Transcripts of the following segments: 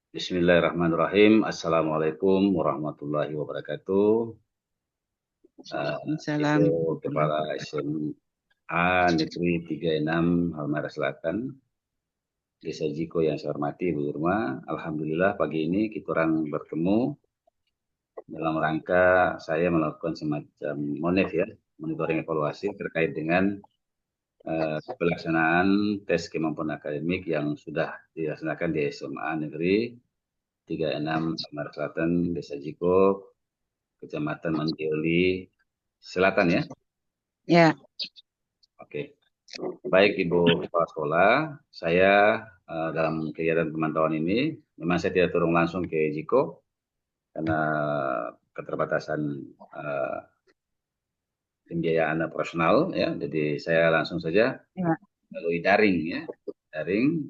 Bismillahirrahmanirrahim. Assalamualaikum warahmatullahi wabarakatuh. Waalaikumsalam Ibu warahmatullahi Kepala wabarakatuh. SMA Negeri 36 Halmahera Selatan, Desa Jiko yang saya hormati Ibu Irma. Alhamdulillah pagi ini kita orang bertemu dalam rangka saya melakukan semacam monef ya, monitoring evaluasi terkait dengan pelaksanaan tes kemampuan akademik yang sudah dilaksanakan di SMA Negeri 36 Halmahera Selatan, Desa Jiko, Kecamatan Mantioli Selatan ya. Ya, Oke. Baik Ibu Kepala Sekolah, saya dalam kegiatan pemantauan ini memang saya tidak turun langsung ke Jiko karena keterbatasan eh, pembiayaan operasional ya. Jadi saya langsung saja ya, melalui daring ya. Daring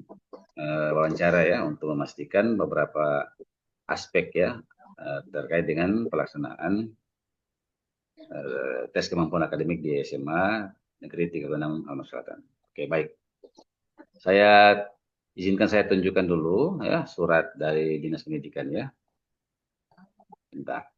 wawancara ya untuk memastikan beberapa aspek ya terkait dengan pelaksanaan tes kemampuan akademik di SMA Negeri 36 Halmahera Selatan. Oke, baik. Saya izinkan saya tunjukkan dulu ya surat dari Dinas Pendidikan ya. Bentar.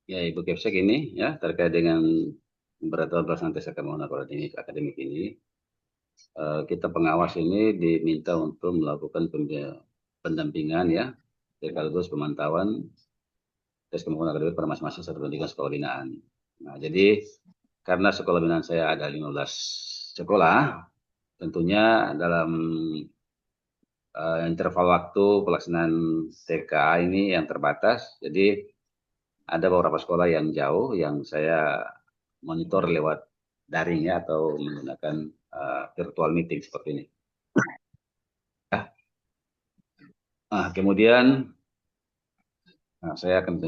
Ya Ibu Kepsek ini ya terkait dengan beberapa pelaksanaan tes kemampuan akademik ini kita pengawas ini diminta untuk melakukan pendampingan ya sekaligus pemantauan tes kemampuan akademik pada masing-masing satuan pendidikan sekolah binaan. Nah, jadi karena sekolah binaan saya ada 15 sekolah, tentunya dalam interval waktu pelaksanaan TKA ini yang terbatas. Jadi ada beberapa sekolah yang jauh yang saya monitor lewat daring ya atau menggunakan virtual meeting seperti ini. Nah, kemudian saya akan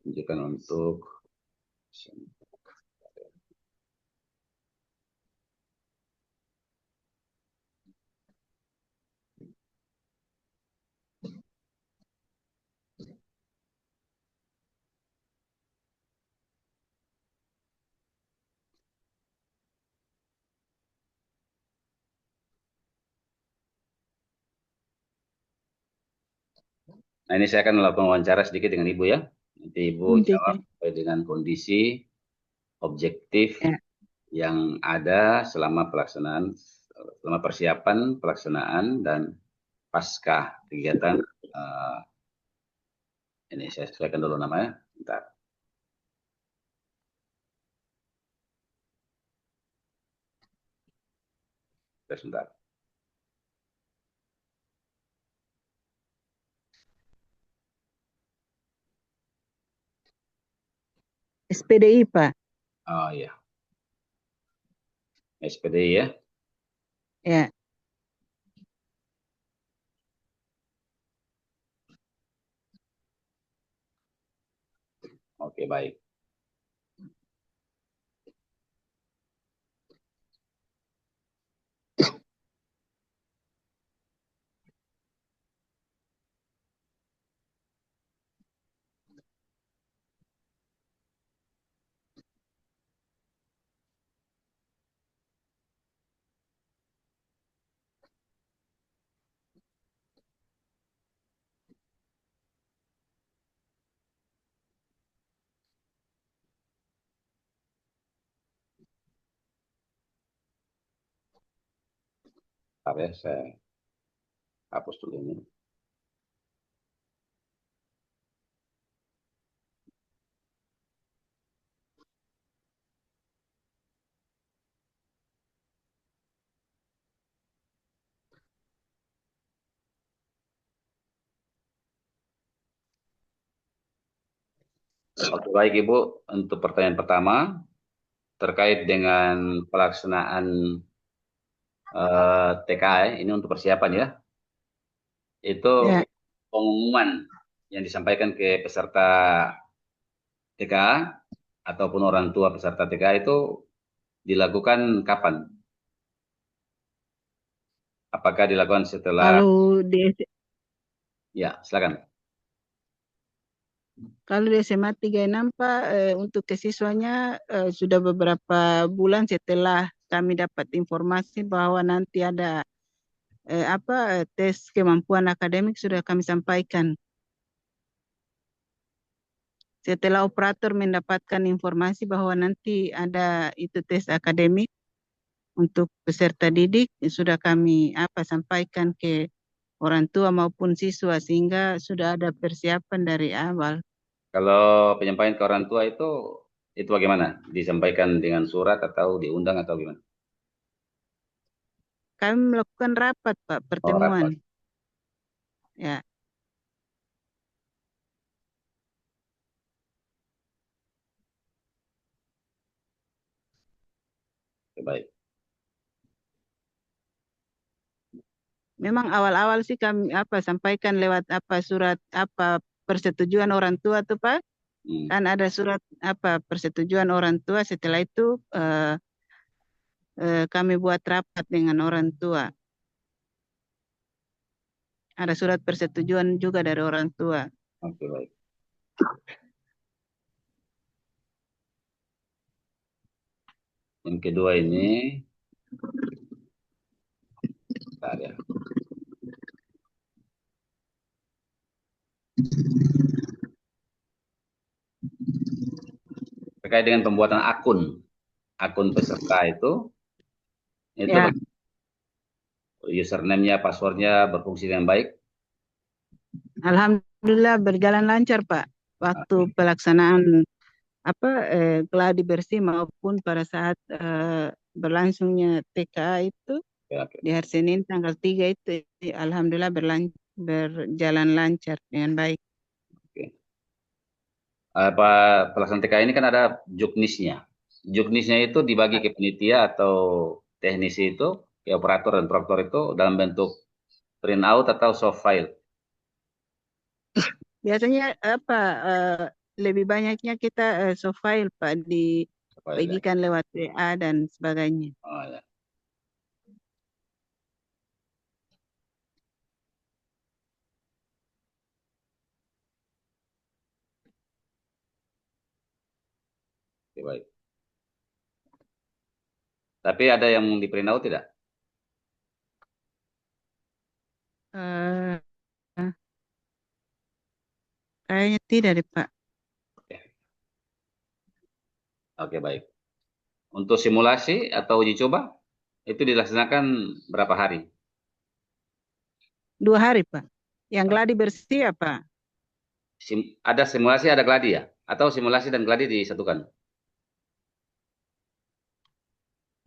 tunjukkan untuk nah ini saya akan melakukan wawancara sedikit dengan Ibu ya. Nanti Ibu jawab intikan. sesuai dengan kondisi objektif Ya, yang ada selama persiapan pelaksanaan dan pasca kegiatan ini saya sesuaikan dulu namanya. Bentar, sebentar. SPDI Pak. Oh iya, SPDI ya. Ya, Oke, baik. Bentar ya, saya hapus dulu ini. Oke, baik Ibu. Untuk pertanyaan pertama terkait dengan pelaksanaan TKA ini untuk persiapan ya, itu Ya, pengumuman yang disampaikan ke peserta TKA ataupun orang tua peserta TKA itu dilakukan kapan? Apakah dilakukan setelah? kalau di Ya, silakan. kalau di SMA 36 Pak, untuk ke siswanya sudah beberapa bulan setelah kami dapat informasi bahwa nanti ada tes kemampuan akademik sudah kami sampaikan. Setelah operator mendapatkan informasi bahwa nanti ada itu tes akademik untuk peserta didik, sudah kami sampaikan ke orang tua maupun siswa sehingga sudah ada persiapan dari awal. Kalau penyampaian ke orang tua itu bagaimana? Disampaikan dengan surat atau diundang atau gimana? Kami melakukan rapat, Pak, Oh, pertemuan. rapat. Ya, Oke, baik. memang awal-awal sih kami sampaikan lewat surat persetujuan orang tua tuh, Pak. Hmm, Kan ada surat persetujuan orang tua. Setelah itu kami buat rapat dengan orang tua. Ada surat persetujuan juga dari orang tua. oke, baik. Yang kedua ini, bentar ya. Terkait dengan pembuatan akun peserta itu Ya, username-nya, password-nya berfungsi dengan baik. alhamdulillah berjalan lancar, Pak. Waktu Oke, pelaksanaan gladi bersih maupun pada saat berlangsungnya TKA itu oke, oke. di hari Senin tanggal 3 itu, alhamdulillah berjalan lancar dengan baik. Oke. Apa pelaksanaan TK ini kan ada juknisnya. Juknisnya itu dibagi ke penitia atau teknisi itu, ke operator dan proktor itu dalam bentuk print out atau soft file. Biasanya eh, lebih banyaknya kita soft file, Pak, Soft file ya. dibagikan lewat WA dan sebagainya. Oh, ya. Oke, baik. Tapi ada yang di print out tidak? Eh, Kayaknya tidak deh, Pak. Oke, oke, baik. Untuk simulasi atau uji coba itu dilaksanakan berapa hari? 2 hari, Pak. Yang gladi bersih apa? Ada simulasi, ada gladi ya? Atau simulasi dan gladi disatukan?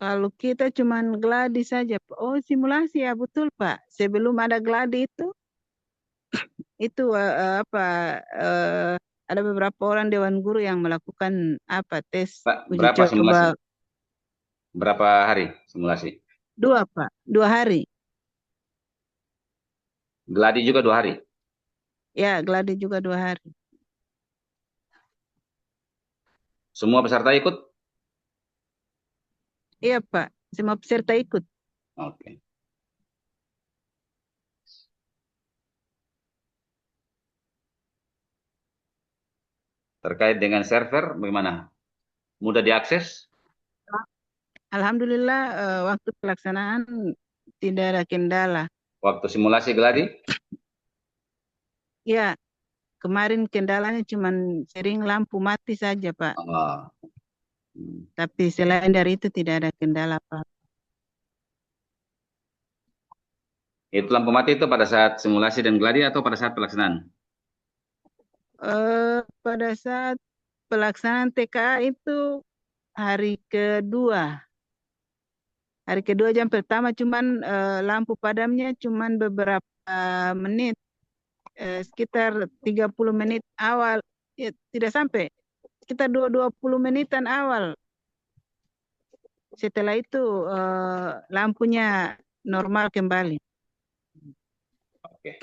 Kalau kita cuman gladi saja, Pak. Oh, simulasi ya, betul, Pak. Sebelum ada gladi itu ada beberapa orang dewan guru yang melakukan tes Pak, uji berapa simulasi? coba. Berapa hari simulasi? 2, Pak. 2 hari. Gladi juga 2 hari. Ya, gladi juga 2 hari. Semua peserta ikut? Iya, Pak. Semua peserta ikut. Oke. Terkait dengan server, bagaimana? Mudah diakses? Alhamdulillah, waktu pelaksanaan tidak ada kendala. Waktu simulasi gladi? Ya, kemarin kendalanya cuman sering lampu mati saja, Pak. Ah, hmm. Tapi selain dari itu tidak ada kendala, Pak. Itu lampu mati itu pada saat simulasi dan gladi atau pada saat pelaksanaan? Pada saat pelaksanaan TKA itu hari kedua. Hari kedua jam pertama cuman lampu padamnya cuman beberapa menit, sekitar 30 menit awal, ya, tidak sampai. sekitar 20 menitan awal. Setelah itu lampunya normal kembali. Oke.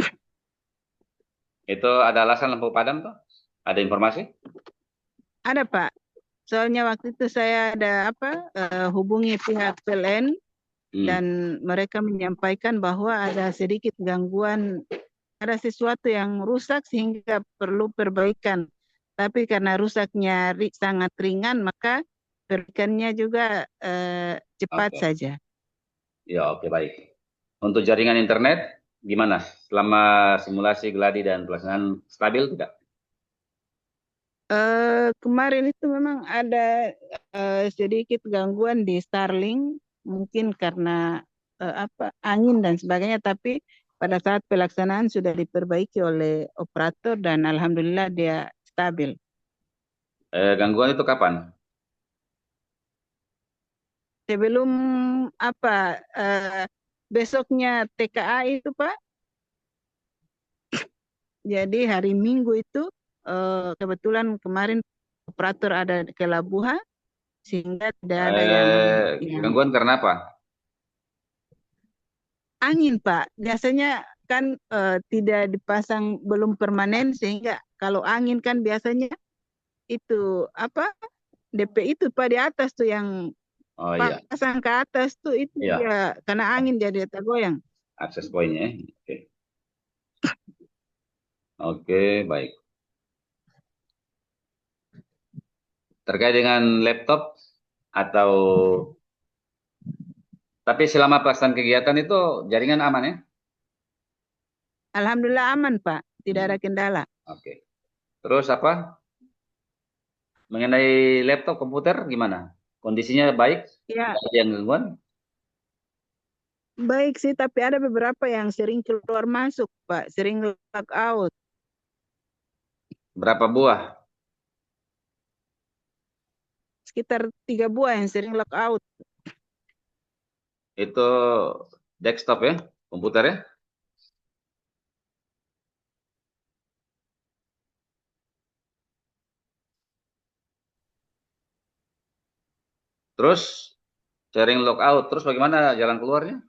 Itu ada alasan lampu padam tuh? Ada informasi? Ada Pak. Soalnya waktu itu saya ada hubungi pihak PLN dan mereka menyampaikan bahwa ada sedikit gangguan, ada sesuatu yang rusak sehingga perlu perbaikan. Tapi karena rusaknya sangat ringan, maka perbaikannya juga cepat Oke. saja. Ya, oke, baik. Untuk jaringan internet, gimana? Selama simulasi geladi dan pelaksanaan stabil tidak? Kemarin itu memang ada sedikit gangguan di Starlink, mungkin karena angin dan sebagainya, tapi pada saat pelaksanaan sudah diperbaiki oleh operator dan alhamdulillah dia stabil. Gangguan itu kapan? Sebelum besoknya TKA itu Pak, jadi hari Minggu itu kebetulan kemarin operator ada ke Labuha sehingga tidak ada yang Gangguan karena apa? angin Pak. Biasanya kan tidak dipasang belum permanen sehingga kalau angin kan biasanya itu DP itu Pak di atas tuh yang Oh iya, pasang ke atas tuh itu iya, dia karena angin jadi tergoyang. akses poinnya. Oke, oke, baik. Terkait dengan laptop atau tapi selama pelaksanaan kegiatan itu jaringan aman ya? Alhamdulillah aman Pak, tidak ada kendala. Oke. Terus apa? Mengenai laptop komputer gimana? Kondisinya baik? Ya, Tidak ada yang gangguan? baik sih, tapi ada beberapa yang sering keluar masuk Pak, sering log out. Berapa buah? Sekitar 3 buah yang sering log out. Itu desktop ya, komputer ya? Terus sharing logout, terus bagaimana jalan keluarnya?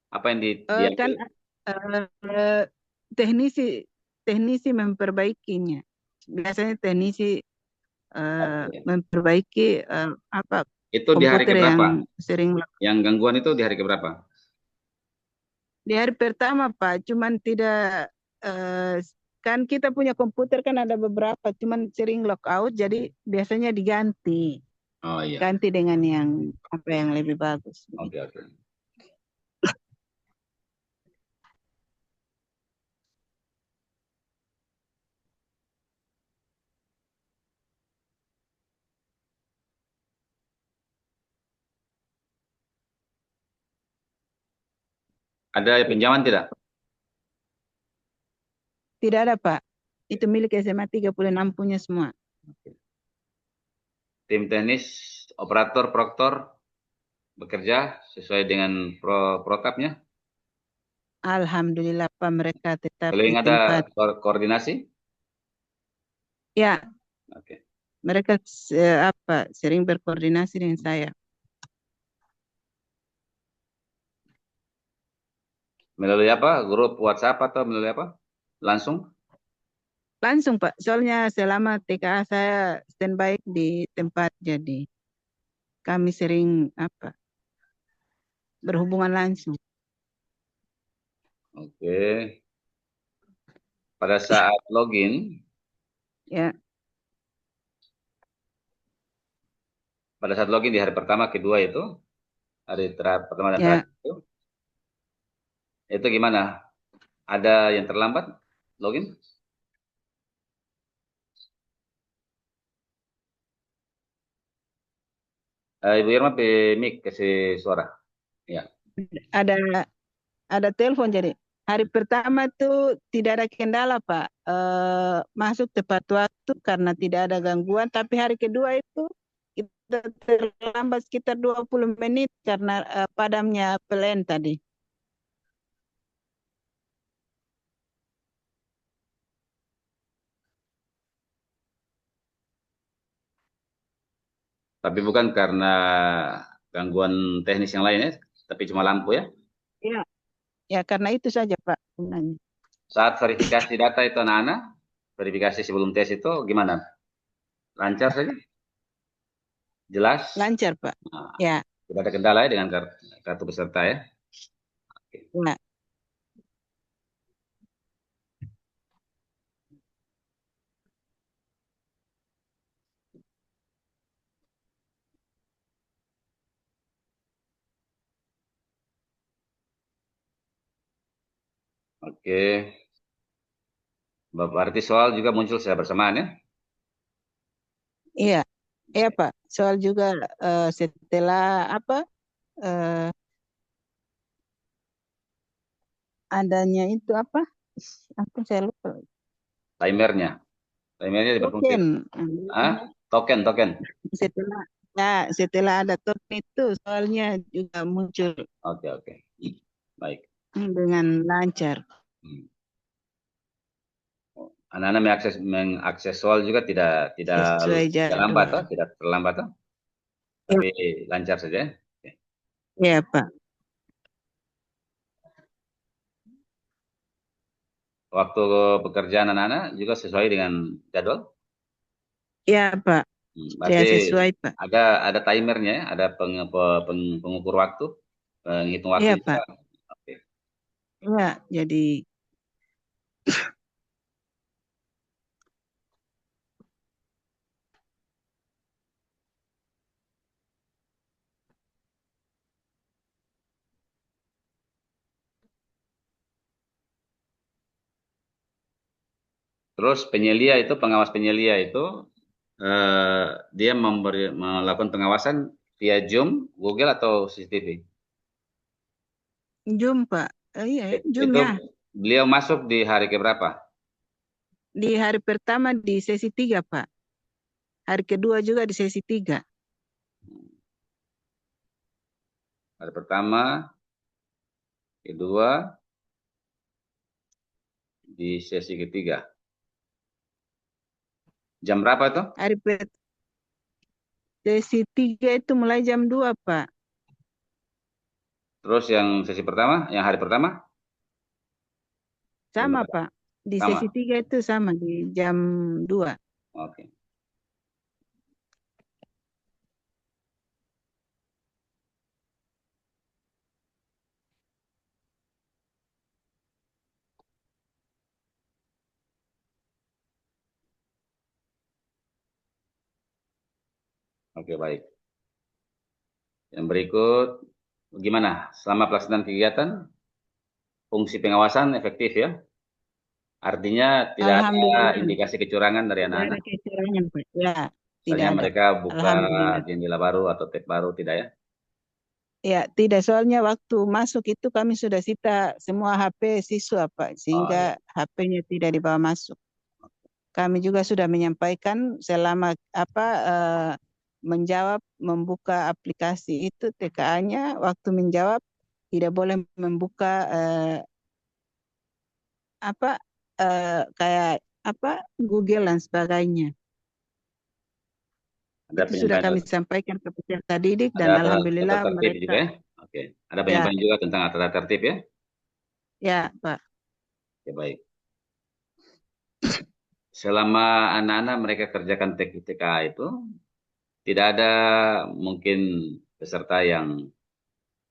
Apa yang Kan diambil? eh, teknisi teknisi memperbaikinya. Biasanya teknisi Oke. memperbaiki Itu di hari komputer keberapa? yang sering Yang gangguan itu di hari keberapa? di hari pertama Pak, cuman tidak eh, kan kita punya komputer kan ada beberapa, cuman sering lockout, jadi biasanya diganti, Oh iya, ganti dengan yang yang lebih bagus. oke oke. Ada pinjaman tidak? Tidak ada Pak, itu milik SMA 36 punya semua. Tim teknis, operator, proktor bekerja sesuai dengan protapnya. Alhamdulillah Pak, mereka tetap Kalau di yang ada tempat. koordinasi, Ya, oke. mereka sering berkoordinasi dengan saya. Melalui apa? Grup WhatsApp atau melalui apa? Langsung? Langsung Pak, soalnya selama TKA saya standby di tempat, jadi kami sering berhubungan langsung. Oke. Pada saat login, Ya, pada saat login di hari pertama, kedua itu, pertama dan ya. terakhir itu gimana? Ada yang terlambat login? Ibu Irma, mic kasih suara. Ya. Ada telepon, jadi hari pertama tuh tidak ada kendala Pak. Masuk tepat waktu karena tidak ada gangguan, tapi hari kedua itu kita terlambat sekitar 20 menit karena padamnya PLN tadi. Tapi bukan karena gangguan teknis yang lain ya, tapi cuma lampu ya. Ya, ya karena itu saja Pak sebenarnya. Saat verifikasi data itu anak-anak, verifikasi sebelum tes itu gimana? Lancar saja? Jelas? Lancar Pak. Nah, Ya, tidak ada kendala ya dengan kartu peserta ya. Oke. ya, Oke. Berarti soal juga muncul secara bersamaan ya. iya, iya Pak. Soal juga setelah apa eh, adanya itu apa? Aku saya lupa. Timernya. Timernya berfungsi. Token. Ah, token, token. Setelah ya setelah ada token itu soalnya juga muncul Oke, oke. Baik. dengan lancar. Hmm. Anak-anak mengakses soal juga tidak tidak Sesuai tidak lambat, jadwal. toh, tidak terlambat, toh, Ya, tapi lancar saja. Ya. Oke. ya Pak. Waktu pekerjaan anak-anak juga sesuai dengan jadwal. Ya Pak. Berarti Ya sesuai Pak. ada timernya, ya, ada pengukur waktu, penghitung waktu Iya juga. Pak. Oke. Ya, jadi Terus penyelia itu, pengawas penyelia itu, eh, dia melakukan pengawasan via Zoom, Google atau CCTV. Zoom Pak. Iya, Zoom Itu ya. beliau masuk di hari keberapa? Di hari pertama di sesi 3 Pak. Hari kedua juga di sesi 3. Hari pertama, kedua, di sesi ketiga. Jam berapa itu? Hari per- Sesi 3 itu mulai jam 2 Pak. Terus yang sesi pertama, yang hari pertama, jam Sama berapa? Pak. Di sesi Sama. 3 itu sama di jam 2. Oke. Oke, baik. Yang berikut, gimana? Selama pelaksanaan kegiatan, fungsi pengawasan efektif ya? Artinya tidak ada Alhamdulillah. indikasi kecurangan dari Tidak ada anak-anak. kecurangan Pak. Ya, tidak Misalnya ada. mereka buka Alhamdulillah. jendela baru atau tab baru, tidak ya? Ya, tidak. Soalnya waktu masuk itu kami sudah sita semua HP siswa Pak. Oh Sehingga iya. HP-nya tidak dibawa masuk. Kami juga sudah menyampaikan selama menjawab membuka aplikasi itu TKA-nya waktu menjawab tidak boleh membuka apa kayak apa Google dan sebagainya. Ada Itu sudah kami penyampaian, sampaikan ke peserta didik ada dan tata alhamdulillah tertib mereka juga ya? Oke. Ada ya penyampaian juga tentang tata tertib ya? ya Pak. Oke, baik. Selama anak-anak mereka kerjakan TKA itu, tidak ada mungkin peserta yang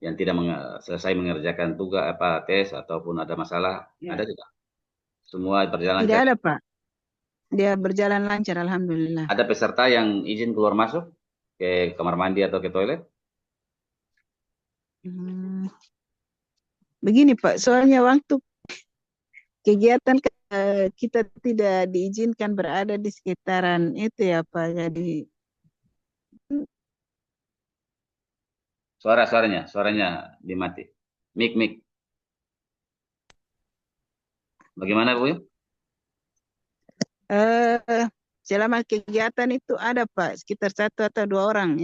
tidak selesai mengerjakan tugas apa tes ataupun ada masalah, ada Ya. tidak? Semua berjalan Tidak lancar. ada Pak. Dia berjalan lancar alhamdulillah. Ada peserta yang izin keluar masuk ke kamar mandi atau ke toilet? Hmm, Begini Pak, soalnya waktu kegiatan kita tidak diizinkan berada di sekitaran itu ya Pak. Jadi Suaranya dimati. Mik. Bagaimana Bu? eh, selama kegiatan itu ada Pak sekitar 1 atau 2 orang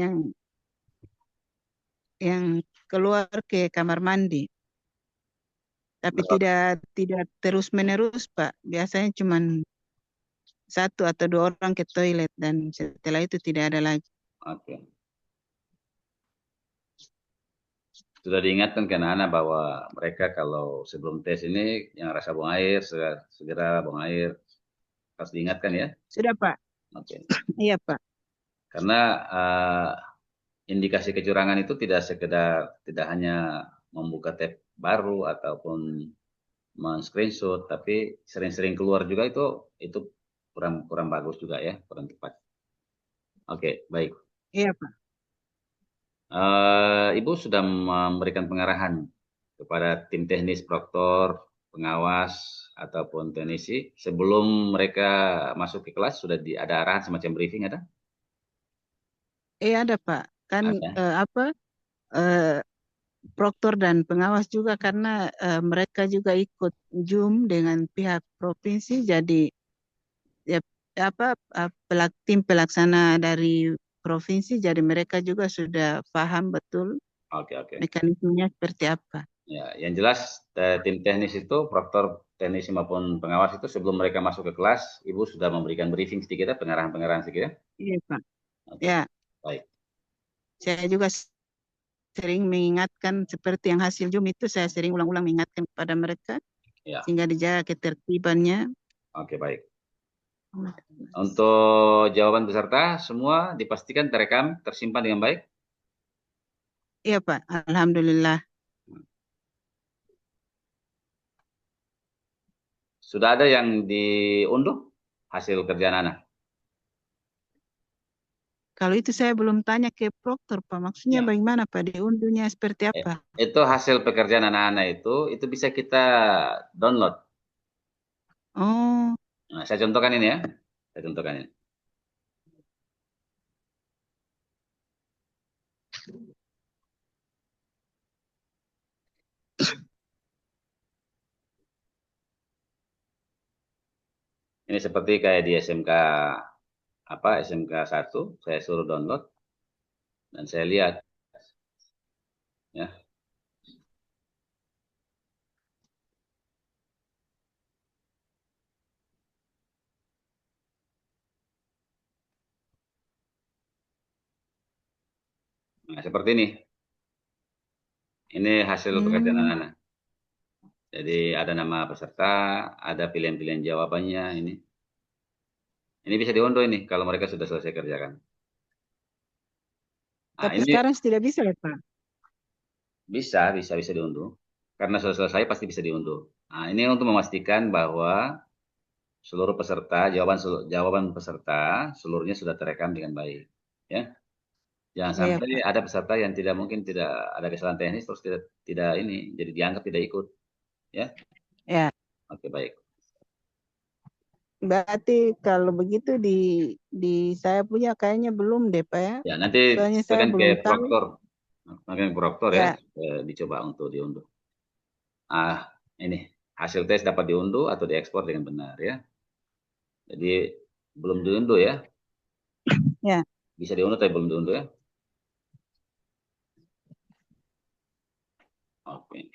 yang keluar ke kamar mandi. Tapi Berapa? tidak terus menerus Pak. Biasanya cuma 1 atau 2 orang ke toilet dan setelah itu tidak ada lagi. Oke. sudah diingatkan ke anak-anak bahwa mereka kalau sebelum tes ini yang rasa buang air segera buang air, harus diingatkan ya. Sudah Pak. Oke. Iya Pak. Karena indikasi kecurangan itu tidak hanya membuka tab baru ataupun men-screenshot, tapi sering-sering keluar juga itu kurang kurang bagus juga ya, kurang tepat. Oke, baik. Iya Pak. Ibu sudah memberikan pengarahan kepada tim teknis, proktor, pengawas ataupun teknisi sebelum mereka masuk ke kelas, sudah ada arahan semacam briefing ada? Ada Pak. Kan Ada. eh, proktor dan pengawas juga karena mereka juga ikut Zoom dengan pihak provinsi, jadi ya tim pelaksana dari provinsi, jadi mereka juga sudah paham betul Oke, oke. mekanismenya seperti apa. Ya, yang jelas tim teknis itu, proktor teknisi maupun pengawas itu sebelum mereka masuk ke kelas, Ibu sudah memberikan briefing sedikit ya, pengarahan-pengarahan sedikit ya. Iya Pak. Oke, Ya, baik. saya juga sering mengingatkan seperti yang hasil Zoom itu, saya sering ulang-ulang mengingatkan kepada mereka Ya, sehingga dijaga ketertibannya. oke baik. Untuk jawaban peserta semua dipastikan terekam, tersimpan dengan baik. Iya Pak, Alhamdulillah. Sudah ada yang diunduh hasil kerjaan anak. Kalau itu saya belum tanya ke proktor Pak, maksudnya Ya. bagaimana Pak, diunduhnya seperti Eh, apa? Itu hasil pekerjaan anak-anak itu bisa kita download. Oh, Nah, saya contohkan ini ya. Saya contohkan ini. Ini seperti kayak di SMK 1, saya suruh download dan saya lihat ya. Nah, seperti ini. Ini hasil pekerjaan hmm. anak-anak. Jadi ada nama peserta, ada pilihan-pilihan jawabannya ini. Ini bisa diunduh ini kalau mereka sudah selesai kerjakan. Nah, Tapi ini sekarang tidak bisa ya Pak? bisa diunduh. Karena sudah selesai pasti bisa diunduh. Nah, ini untuk memastikan bahwa seluruh peserta, jawaban peserta seluruhnya sudah terekam dengan baik. Ya. Jangan Ya, ya sampai Pak. ada peserta yang tidak mungkin tidak ada kesalahan teknis terus tidak tidak ini jadi dianggap tidak ikut. Ya. Ya, Oke, baik. berarti kalau begitu di saya punya kayaknya belum deh Pak ya. Ya, nanti Soalnya saya tekan ke belum tahu. proktor. Tekan ke proktor ya, Ya, dicoba untuk diunduh. Ah, ini hasil tes dapat diunduh atau diekspor dengan benar ya. Jadi belum diunduh ya. ya. Bisa diunduh tapi belum diunduh ya. Oke.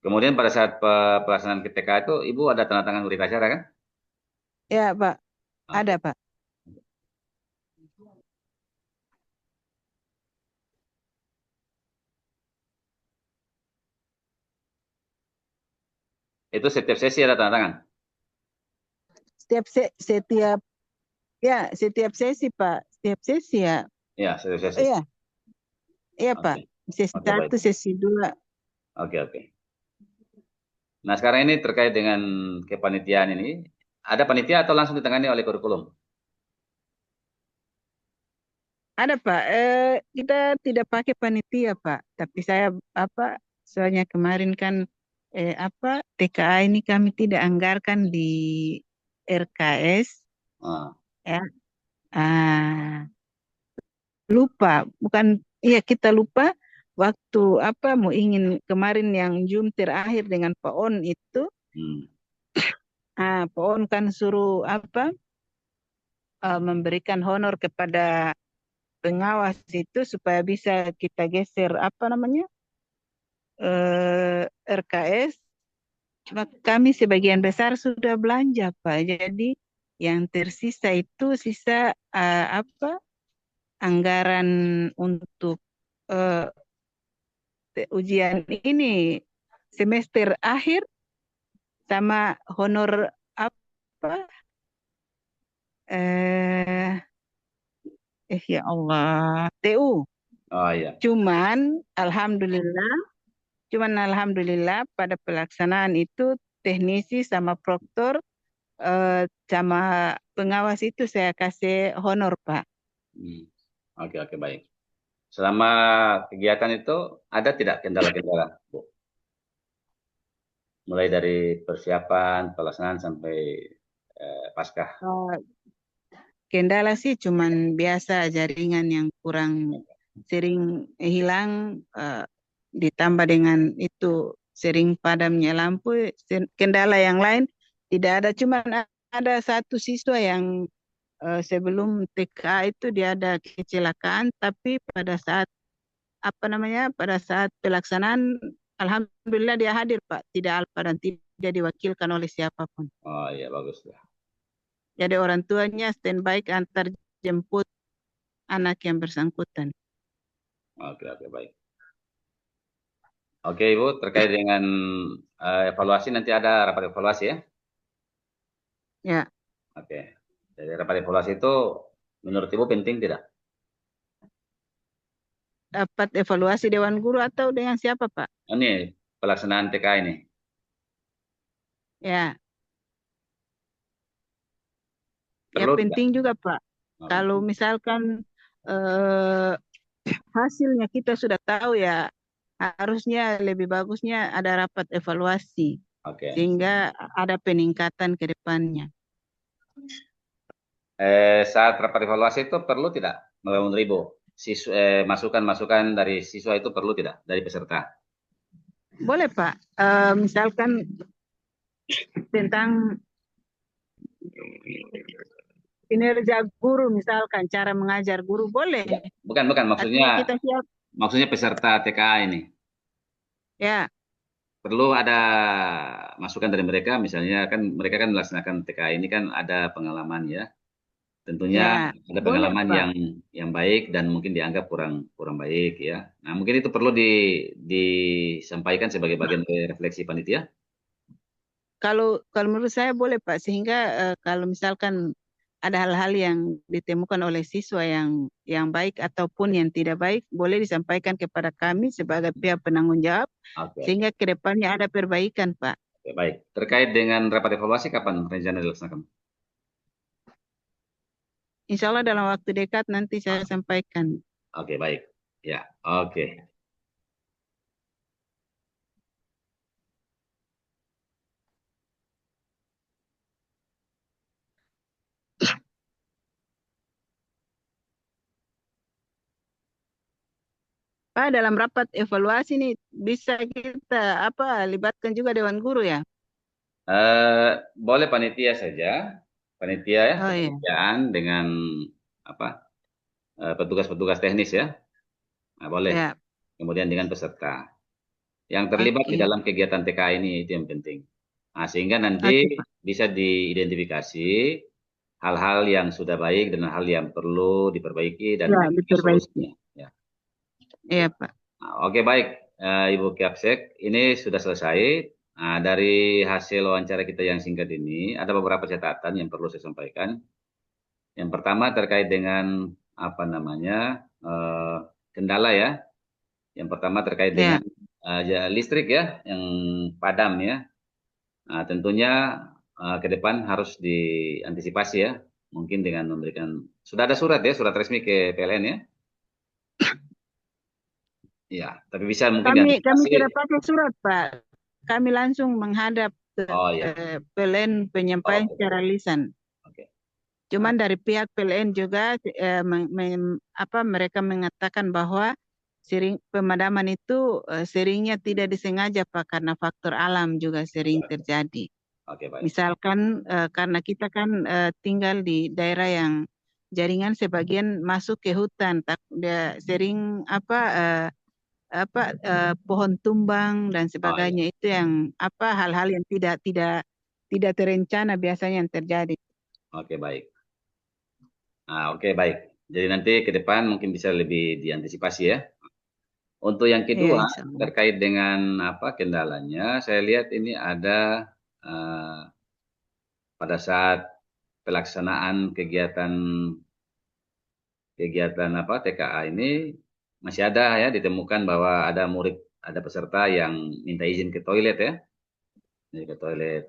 Kemudian pada saat pelaksanaan KTK itu, Ibu ada tanda tangan berita acara kan? Ya Pak, ada Oke. Pak. Itu setiap sesi ada tanda tangan? Setiap ya setiap sesi Pak, setiap sesi ya. Ya, setiap sesi. Iya, iya Pak. Oke. Sesi Oke, baik. satu, sesi dua. Oke, oke. Nah, sekarang ini terkait dengan kepanitiaan ini, ada panitia atau langsung ditangani oleh kurikulum? Ada Pak, kita tidak pakai panitia Pak, tapi saya soalnya kemarin kan TKA ini kami tidak anggarkan di RKS Ah, ya. Ah, lupa, bukan, iya kita lupa waktu mau ingin kemarin yang Zoom terakhir dengan Pak On itu, hmm, Pak On kan suruh memberikan honor kepada pengawas itu supaya bisa kita geser RKS. Cuma kami sebagian besar sudah belanja Pak. Jadi yang tersisa itu sisa anggaran untuk eh, ujian ini semester akhir sama honor apa? Eh, ya Allah, TU. Oh iya. Cuman alhamdulillah pada pelaksanaan itu teknisi sama proktor sama pengawas itu saya kasih honor, Pak. Hmm. Oke, oke, baik. Selama kegiatan itu ada tidak kendala-kendala, Bu? Mulai dari persiapan, pelaksanaan sampai pasca. Eh, Kendala sih cuman biasa jaringan yang kurang sering hilang ditambah dengan itu sering padamnya lampu. Kendala yang lain tidak ada, cuman ada satu siswa yang sebelum TK itu dia ada kecelakaan, tapi pada saat apa namanya pada saat pelaksanaan alhamdulillah dia hadir Pak, tidak alpa dan tidak diwakilkan oleh siapapun. Oh iya, bagus lah. Jadi orang tuanya standby antar jemput anak yang bersangkutan. Oke, oke, baik. Oke, Ibu, terkait dengan evaluasi nanti ada rapat evaluasi ya. Ya, Oke. Jadi rapat evaluasi itu menurut Ibu penting tidak? dapat evaluasi Dewan Guru atau dengan siapa Pak? Ini pelaksanaan TK ini. Ya, ya Perlu tidak? penting juga Pak. Oh, Kalau penting. misalkan eh, hasilnya kita sudah tahu ya, harusnya lebih bagusnya ada rapat evaluasi Oke. sehingga ada peningkatan ke depannya. Saat rapat evaluasi itu perlu tidak, menurut Ibu? Masukan-masukan dari siswa itu perlu tidak dari peserta? Boleh Pak, misalkan tentang kinerja guru, misalkan cara mengajar guru boleh. Tidak. Bukan, bukan. Artinya Maksudnya, kita siap, maksudnya peserta TKA ini. ya Perlu ada masukan dari mereka, misalnya kan mereka kan melaksanakan TKA ini kan ada pengalaman ya. Tentunya ya ada boleh pengalaman Pak. yang baik dan mungkin dianggap kurang kurang baik ya. Nah, mungkin itu perlu disampaikan sebagai bagian dari refleksi panitia. Kalau kalau menurut saya boleh Pak, sehingga kalau misalkan ada hal-hal yang ditemukan oleh siswa yang baik ataupun yang tidak baik, boleh disampaikan kepada kami sebagai pihak penanggung jawab, Oke, oke. sehingga ke depannya ada perbaikan Pak. Oke, baik. Terkait dengan rapat evaluasi kapan rencana dilaksanakan? Insya Allah dalam waktu dekat nanti saya Oke, sampaikan. oke, baik. Ya, oke. Pak, dalam rapat evaluasi nih bisa kita apa libatkan juga Dewan Guru ya? Eh, boleh panitia saja, panitia ya, Oh iya, kepanitiaan dengan apa petugas-petugas teknis ya. Nah, boleh. ya, Kemudian dengan peserta yang terlibat di oke, dalam kegiatan TKA ini itu yang penting. Nah, sehingga nanti oke Pak. bisa diidentifikasi hal-hal yang sudah baik dan hal yang perlu diperbaiki dan Ya, bagaimana diperbaiki. solusinya. Ya. Iya Pak. Nah, oke, baik, Ibu Kiapsek, ini sudah selesai. Nah, dari hasil wawancara kita yang singkat ini, ada beberapa catatan yang perlu saya sampaikan. Yang pertama terkait dengan apa namanya kendala ya. Yang pertama terkait dengan Ya, listrik ya, yang padam ya. Nah, tentunya ke depan harus diantisipasi ya, mungkin dengan memberikan, sudah ada surat ya, surat resmi ke PLN ya. Iya, tapi bisa mungkin kami diantisipasi. tidak pakai surat Pak. Kami langsung menghadap ke Oh ya, PLN penyampaian oke, secara lisan. oke. Cuman dari pihak PLN juga apa mereka mengatakan bahwa sering pemadaman itu seringnya tidak disengaja Pak karena faktor alam juga sering terjadi. Oke, baik. Misalkan karena kita kan tinggal di daerah yang jaringan sebagian masuk ke hutan, dia sering pohon tumbang dan Oh ya, sebagainya itu yang apa hal-hal yang tidak terencana biasanya yang terjadi. oke, baik. Nah, oke, baik. Jadi nanti ke depan mungkin bisa lebih diantisipasi ya. Untuk yang Ya, kedua, insya Allah. terkait dengan apa kendalanya, saya lihat ini ada pada saat pelaksanaan kegiatan apa TKA ini masih ada ya ditemukan bahwa ada murid, ada peserta yang minta izin ke toilet ya, izin ke toilet.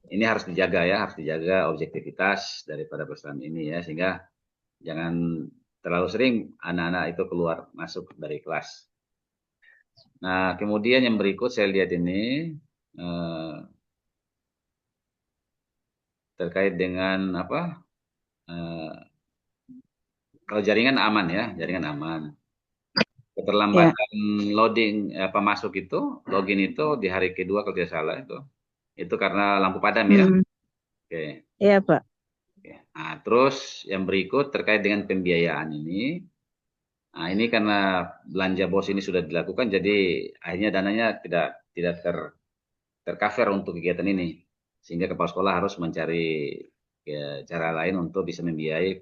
Ini harus dijaga ya, harus dijaga objektivitas daripada pesan ini ya, sehingga jangan terlalu sering anak-anak itu keluar masuk dari kelas. Nah, kemudian yang berikut saya lihat ini eh, terkait dengan apa? eh, Kalau jaringan aman ya, jaringan aman. Ya. Keterlambatan loading apa masuk itu, login itu di hari kedua kalau tidak salah itu. Itu karena lampu padam ya. Hmm. Oke. Ya, Pak. Oke. Nah, terus yang berikut terkait dengan pembiayaan ini. Nah, ini karena belanja bos ini sudah dilakukan, jadi akhirnya dananya tidak tercover untuk kegiatan ini. Sehingga kepala sekolah harus mencari ya, cara lain untuk bisa membiayai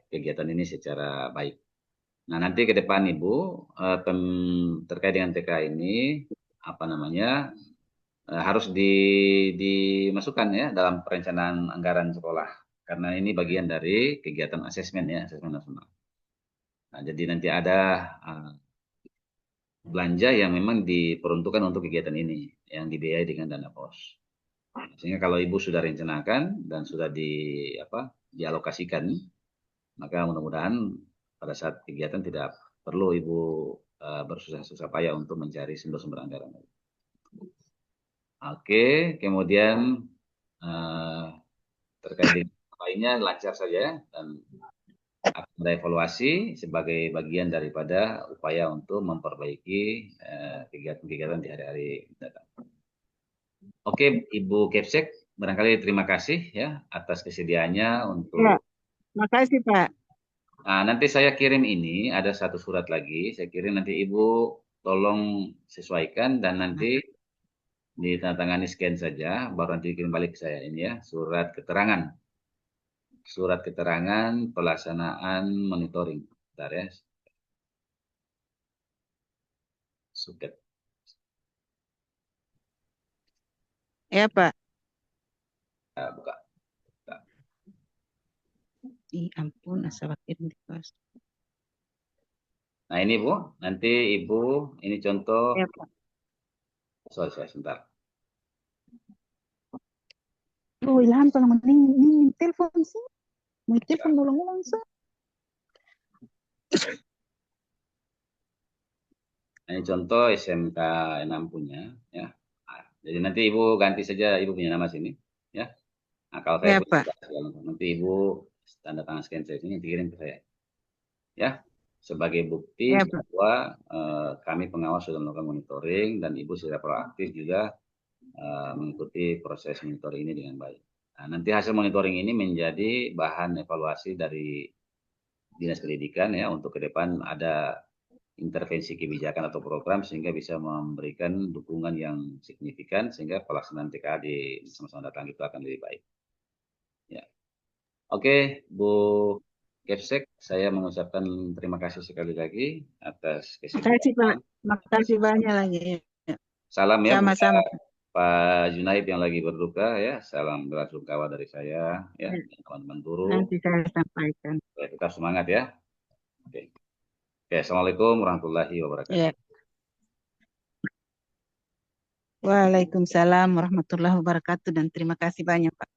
kegiatan ini secara baik. Nah, nanti ke depan Ibu terkait dengan TK ini apa namanya harus dimasukkan ya dalam perencanaan anggaran sekolah karena ini bagian dari kegiatan asesmen ya, asesmen nasional. Nah, jadi nanti ada uh, belanja yang memang diperuntukkan untuk kegiatan ini yang dibiayai dengan dana pos. Sehingga kalau Ibu sudah rencanakan dan sudah apa dialokasikan, maka mudah-mudahan pada saat kegiatan tidak perlu Ibu bersusah-susah payah untuk mencari sumber-sumber anggaran. Oke, kemudian uh, terkait dengan lainnya lancar saja dan akan ada evaluasi sebagai bagian daripada upaya untuk memperbaiki kegiatan-kegiatan di hari-hari mendatang. Oke, Ibu Kepsek, barangkali terima kasih ya atas kesediaannya Ya, untuk. makasih, Pak. Nah, nanti saya kirim ini ada satu surat lagi. Saya kirim nanti Ibu tolong sesuaikan dan nanti ditandatangani scan saja, baru nanti kirim balik ke saya ini ya surat keterangan pelaksanaan monitoring. Bentar ya, suket. Ya, Pak. Buka. Ih, ampun, asal kirim di kelas. Nah ini Bu, nanti Ibu ini contoh. Ya, Pak. Sorry, saya sebentar. Oh, Ilham, kalau mending ini telepon sih. Mau telepon ulang-ulang sih. Nah, ini contoh SMK 6 punya ya. Nah, jadi nanti Ibu ganti saja Ibu punya nama sini ya. Nah, kalau saya Ya, punya Pak. nanti Ibu tanda tangan scan saya sini dikirim ke saya ya sebagai bukti Ya, Pak. bahwa kami pengawas sudah melakukan monitoring dan Ibu sudah proaktif juga mengikuti proses monitoring ini dengan baik. Nah, nanti hasil monitoring ini menjadi bahan evaluasi dari Dinas Pendidikan ya untuk ke depan ada intervensi kebijakan atau program sehingga bisa memberikan dukungan yang signifikan sehingga pelaksanaan TKA di masa datang itu akan lebih baik. Ya. Oke, Bu Kepsek, saya mengucapkan terima kasih sekali lagi atas Makasih, Pak. kesediaan. Makasih banyak lagi. Ya. Salam ya buat Sama-sama. Pak Junaid yang lagi berduka ya. Salam belasungkawa dari saya ya, Ya, teman-teman guru. nanti saya sampaikan. Ya, tetap semangat ya. Oke. Oke, Assalamualaikum warahmatullahi wabarakatuh. Ya. Waalaikumsalam warahmatullahi wabarakatuh dan terima kasih banyak, Pak.